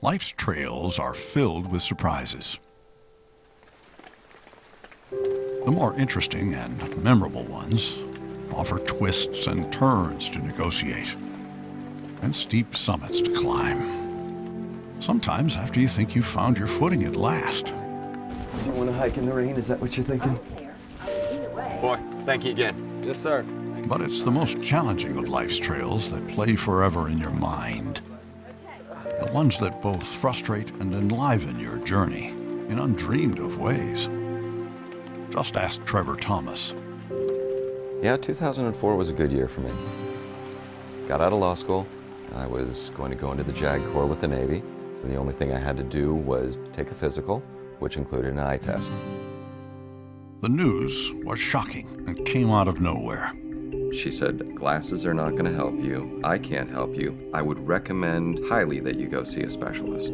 Life's trails are filled with surprises. The more interesting and memorable ones offer twists and turns to negotiate, and steep summits to climb. Sometimes after you think you've found your footing at last. Do you want to hike in the rain? Is that what you're thinking? Boy, thank you again. Yes, sir. But it's the most challenging of life's trails that play forever in your mind. The ones that both frustrate and enliven your journey in undreamed of ways. Just ask Trevor Thomas. Yeah, 2004 was a good year for me. Got out of law school. I was going to go into the JAG Corps with the Navy. The only thing I had to do was take a physical, which included an eye test. The news was shocking and came out of nowhere. She said, glasses are not going to help you. I can't help you. I would recommend highly that you go see a specialist.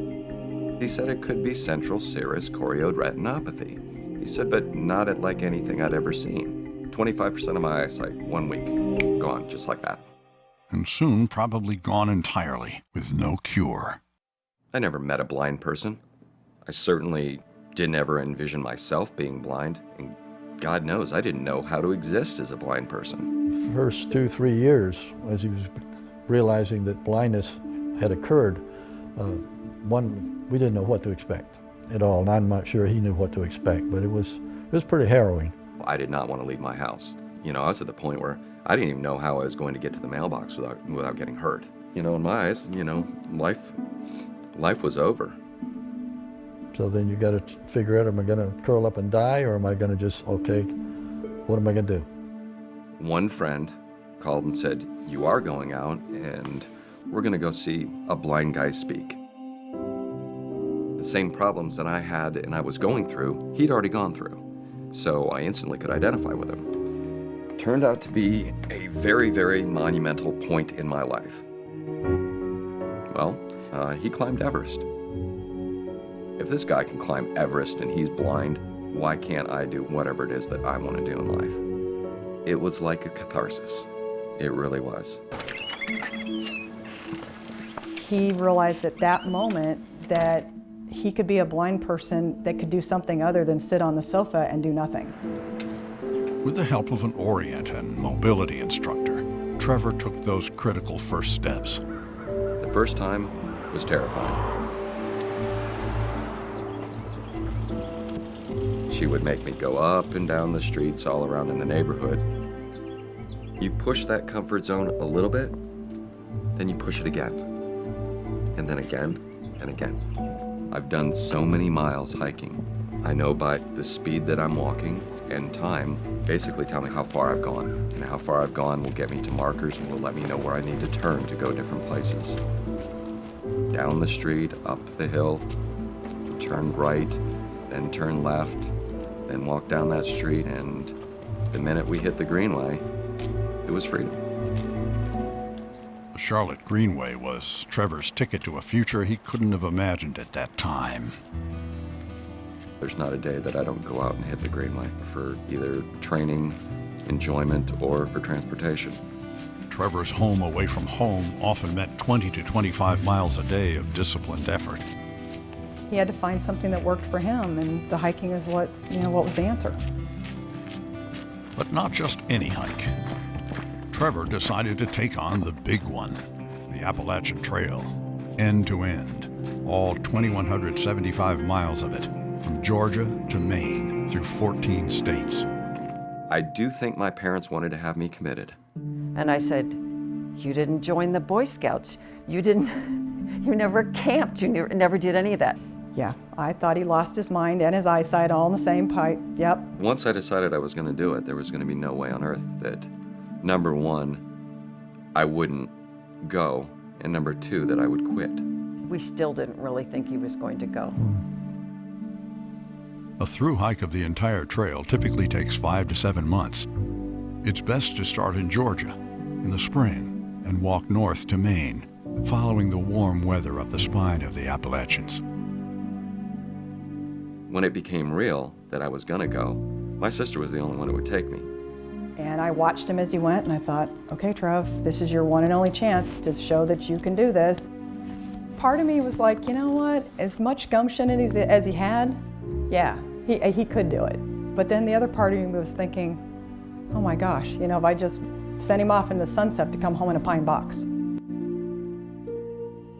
He said it could be central serous choroid retinopathy. He said, but not at like anything I'd ever seen. 25% of my eyesight, 1 week, gone, just like that. And soon probably gone entirely, with no cure. I never met a blind person. I certainly didn't ever envision myself being blind, and God knows I didn't know how to exist as a blind person. First 2-3 years, as he was realizing that blindness had occurred, we didn't know what to expect at all, and I'm not sure he knew what to expect, but it was pretty harrowing. I did not want to leave my house. You know, I was at the point where I didn't even know how I was going to get to the mailbox without getting hurt. You know, in my eyes, you know, life was over. So then you got to figure out, am I going to curl up and die, or am I going to just, okay, what am I going to do? One friend called and said, you are going out, and we're going to go see a blind guy speak. The same problems that I had and I was going through, he'd already gone through. So I instantly could identify with him. Turned out to be a very, very monumental point in my life. Well, he climbed Everest. If this guy can climb Everest and he's blind, why can't I do whatever it is that I want to do in life? It was like a catharsis. It really was. He realized at that moment that he could be a blind person that could do something other than sit on the sofa and do nothing. With the help of an Orient and mobility instructor, Trevor took those critical first steps. The first time was terrifying. She would make me go up and down the streets all around in the neighborhood. You push that comfort zone a little bit, then you push it again, and then again and again. I've done so many miles hiking. I know by the speed that I'm walking and time basically tell me how far I've gone. And how far I've gone will get me to markers and will let me know where I need to turn to go different places. Down the street, up the hill, turn right, then turn left, then walk down that street, and the minute we hit the Greenway, it was freedom. The Charlotte Greenway was Trevor's ticket to a future he couldn't have imagined at that time. There's not a day that I don't go out and hit the Greenway for either training, enjoyment, or for transportation. Trevor's home away from home often meant 20 to 25 miles a day of disciplined effort. He had to find something that worked for him, and the hiking is what was the answer. But not just any hike. Trevor decided to take on the big one, the Appalachian Trail, end to end, all 2,175 miles of it, from Georgia to Maine, through 14 states. I do think my parents wanted to have me committed. And I said, you didn't join the Boy Scouts. You never camped. You never did any of that. Yeah, I thought he lost his mind and his eyesight all in the same pipe. Yep. Once I decided I was going to do it, there was going to be no way on earth that, number one, I wouldn't go, and number two, that I would quit. We still didn't really think he was going to go. A through hike of the entire trail typically takes 5 to 7 months. It's best to start in Georgia in the spring and walk north to Maine, following the warm weather up the spine of the Appalachians. When it became real that I was going to go, my sister was the only one who would take me. And I watched him as he went, and I thought, okay, Trev, this is your one and only chance to show that you can do this. part of me was like, you know what? As much gumption as he had, yeah, he could do it. But then the other part of me was thinking, oh my gosh, you know, if I just sent him off in the sunset to come home in a pine box.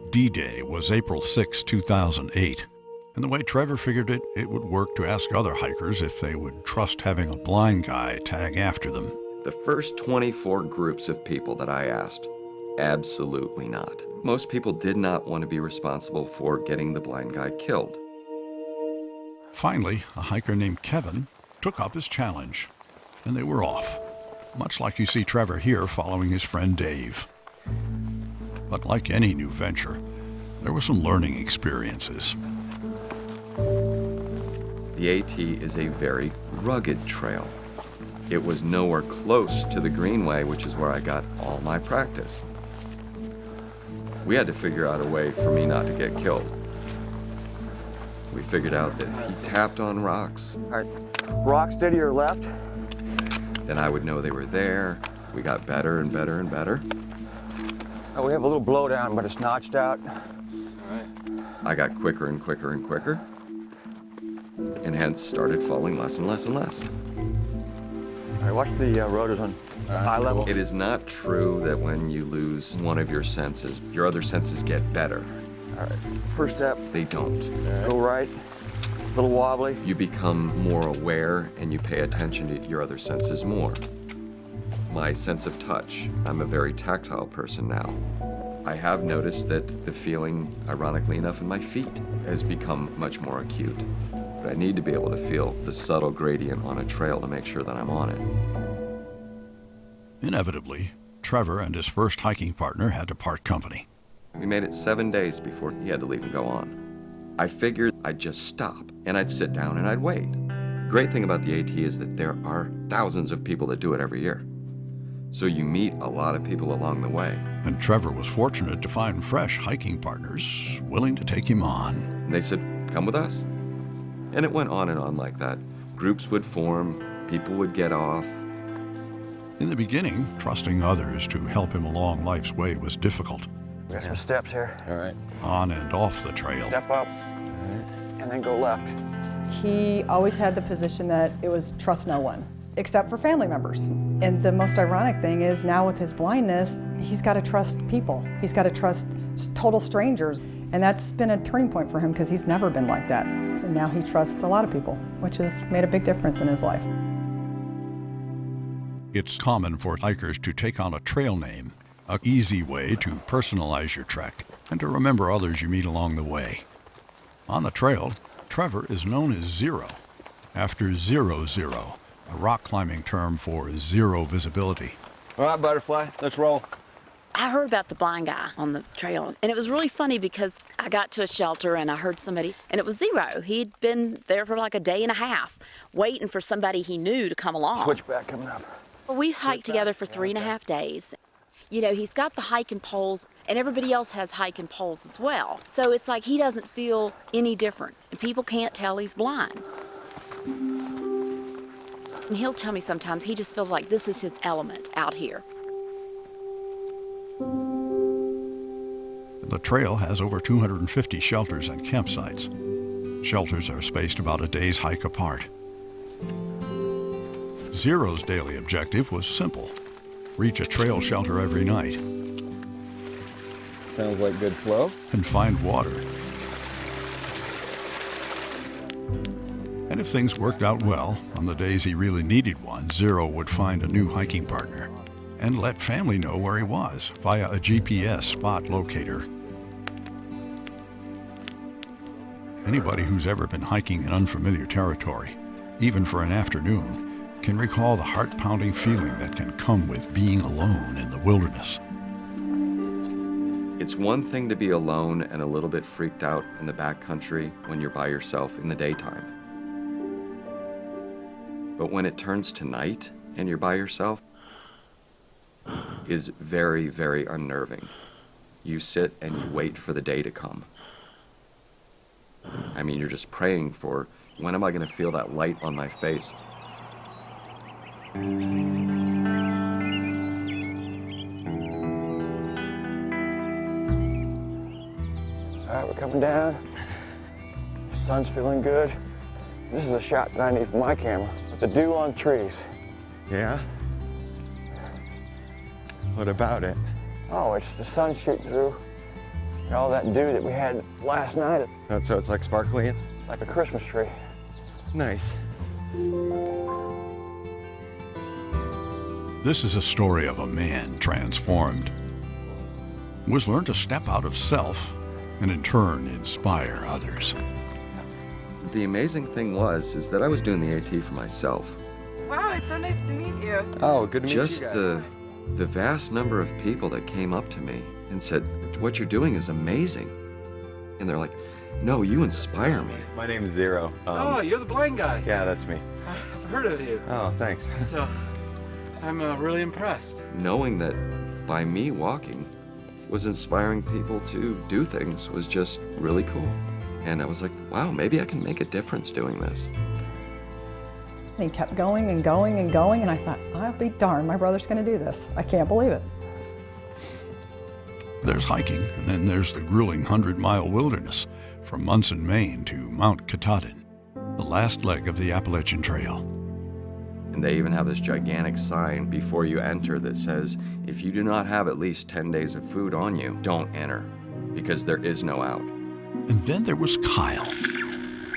D-Day was April 6, 2008, and the way Trevor figured it, it would work to ask other hikers if they would trust having a blind guy tag after them. The first 24 groups of people that I asked, absolutely not. Most people did not want to be responsible for getting the blind guy killed. Finally, a hiker named Kevin took up his challenge, and they were off, much like you see Trevor here following his friend Dave. But like any new venture, there were some learning experiences. The AT is a very rugged trail. It was nowhere close to the Greenway, which is where I got all my practice. We had to figure out a way for me not to get killed. We figured out that if he tapped on rocks, All right, rock steady or left. then I would know they were there. We got better and better and better. Oh, we have a little blowdown, but it's notched out. I got quicker and quicker and quicker, and hence started falling less and less and less. All right, watch the rotors on eye level. It is not true that when you lose one of your senses, your other senses get better. All right, first step, They don't. go right, a little wobbly. You become more aware and you pay attention to your other senses more. My sense of touch, I'm a very tactile person now. I have noticed that the feeling, ironically enough, in my feet has become much more acute. But I need to be able to feel the subtle gradient on a trail to make sure that I'm on it. Inevitably, Trevor and his first hiking partner had to part company. We made it 7 days before he had to leave and go on. I figured I'd just stop and I'd sit down and I'd wait. Great thing about the AT is that there are thousands of people that do it every year. So you meet a lot of people along the way. And Trevor was fortunate to find fresh hiking partners willing to take him on. And they said, come with us. And it went on and on like that. Groups would form, people would get off. In the beginning, trusting others to help him along life's way was difficult. We got some steps here. All right. On and off the trail. Step up, and then go left. He always had the position that it was trust no one, except for family members. And the most ironic thing is now with his blindness, he's got to trust people. He's got to trust total strangers. And that's been a turning point for him because he's never been like that. And now he trusts a lot of people, which has made a big difference in his life. It's common for hikers to take on a trail name, an easy way to personalize your trek and to remember others you meet along the way. On the trail, Trevor is known as Zero, after 00, a rock climbing term for zero visibility. All right, Butterfly, let's roll. I heard about the blind guy on the trail, and it was really funny because I got to a shelter and I heard somebody, and it was Zero. He'd been there for like a day and a half, waiting for somebody he knew to come along. Switchback coming up. We hiked together for 3.5 days. You know, he's got the hiking poles, and everybody else has hiking poles as well. So it's like he doesn't feel any different, and people can't tell he's blind. And he'll tell me sometimes he just feels like this is his element out here. The trail has over 250 shelters and campsites. Shelters are spaced about a day's hike apart. Zero's daily objective was simple: reach a trail shelter every night Sounds like good flow. and find water. And if things worked out well, on the days he really needed one, Zero would find a new hiking partner and let family know where he was via a GPS spot locator. Anybody who's ever been hiking in unfamiliar territory, even for an afternoon, can recall the heart-pounding feeling that can come with being alone in the wilderness. It's one thing to be alone and a little bit freaked out in the backcountry when you're by yourself in the daytime. But when it turns to night and you're by yourself, is very, very unnerving. You sit and you wait for the day to come. I mean, you're just praying for, when am I going to feel that light on my face? coming down. Sun's feeling good. This is a shot that I need for my camera, with the dew on trees. Yeah? What about it? Oh, it's the sun shooting through. And all that dew that we had last night, So it's like sparkly? like a Christmas tree. Nice. This is a story of a man transformed. Was learned to step out of self and in turn inspire others. The amazing thing is that I was doing the AT for myself. Wow, it's so nice to meet you. Oh, good to meet you guys. Just the vast number of people that came up to me and said, what you're doing is amazing. And they're like, no, you inspire me. My name's Zero. Oh, you're the blind guy. Yeah, that's me. I've heard of you. Oh, thanks. So, I'm really impressed. Knowing that by me walking was inspiring people to do things was just really cool. And I was like, wow, maybe I can make a difference doing this. And he kept going and going and going, and I thought, I'll be darned, my brother's gonna do this. I can't believe it. There's hiking, and then there's the grueling 100-mile wilderness from Munson, Maine to Mount Katahdin, the last leg of the Appalachian Trail. And they even have this gigantic sign before you enter that says, if you do not have at least 10 days of food on you, don't enter, because there is no out. And then there was Kyle,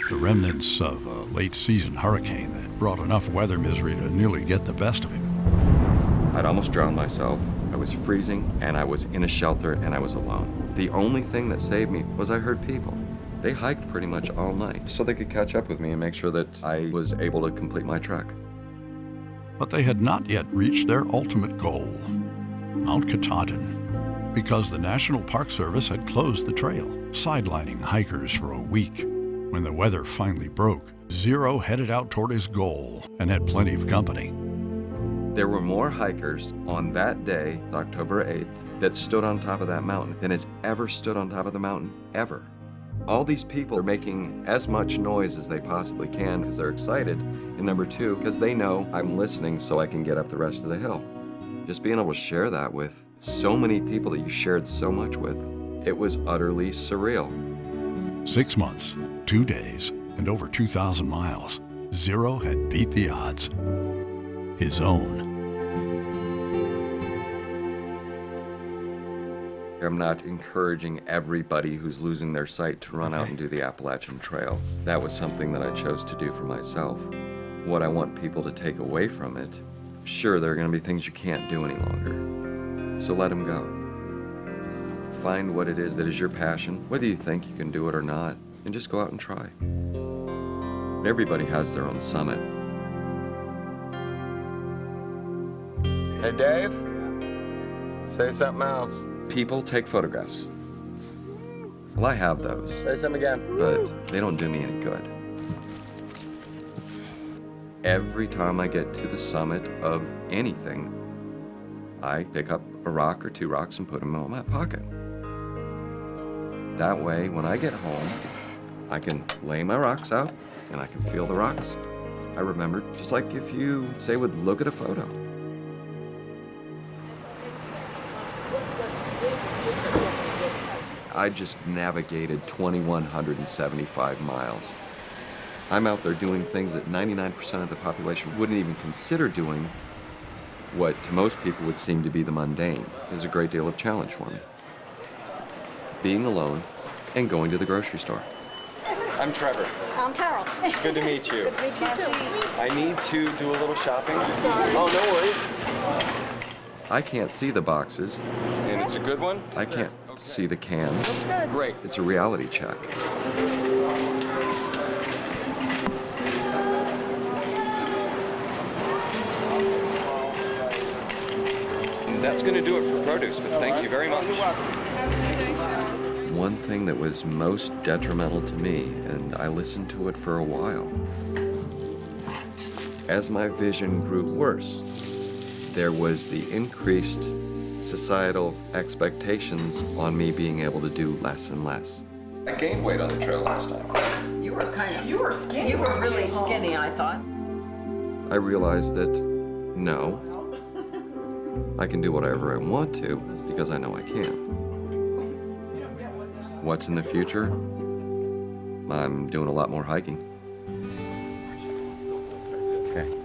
the remnants of a late-season hurricane that brought enough weather misery to nearly get the best of him. I'd almost drowned myself. I was freezing, and I was in a shelter, and I was alone. The only thing that saved me was I heard people. They hiked pretty much all night so they could catch up with me and make sure that I was able to complete my trek. But they had not yet reached their ultimate goal, Mount Katahdin, because the National Park Service had closed the trail, sidelining hikers for a week. When the weather finally broke, Zero headed out toward his goal and had plenty of company. There were more hikers on that day, October 8th, that stood on top of that mountain than has ever stood on top of the mountain, ever. All these people are making as much noise as they possibly can because they're excited, and number two, because they know I'm listening so I can get up the rest of the hill. Just being able to share that with so many people that you shared so much with, it was utterly surreal. 6 months, 2 days, and over 2,000 miles, Zero had beat the odds. His own. I'm not encouraging everybody who's losing their sight to run out and do the Appalachian Trail. That was something that I chose to do for myself. What I want people to take away from it, sure, there are going to be things you can't do any longer. So let them go. Find what it is that is your passion, whether you think you can do it or not, and just go out and try. Everybody has their own summit. Hey, Dave? Say something else. People take photographs. Well, I have those, Say something again. but they don't do me any good. Every time I get to the summit of anything, I pick up a rock or 2 rocks and put them in my pocket. That way, when I get home, I can lay my rocks out and I can feel the rocks. I remember, just like if you, say, would look at a photo. I just navigated 2,175 miles. I'm out there doing things that 99% of the population wouldn't even consider doing. What to most people would seem to be the mundane is a great deal of challenge for me. Being alone and going to the grocery store. I'm Trevor. I'm Carol. Good to meet you. Good to meet you too. I need to do a little shopping. Oh, no worries. I can't see the boxes. And it's a good one? I can't see the cans. Looks good. Great. It's a reality check. That's going to do it for produce, but thank you very much. One thing that was most detrimental to me, and I listened to it for a while, as my vision grew worse, there was the increased societal expectations on me being able to do less and less. I gained weight on the trail last time. You were skinny. You were really skinny, I thought. I realized that, no, I can do whatever I want to because I know I can. What's in the future? I'm doing a lot more hiking. Okay.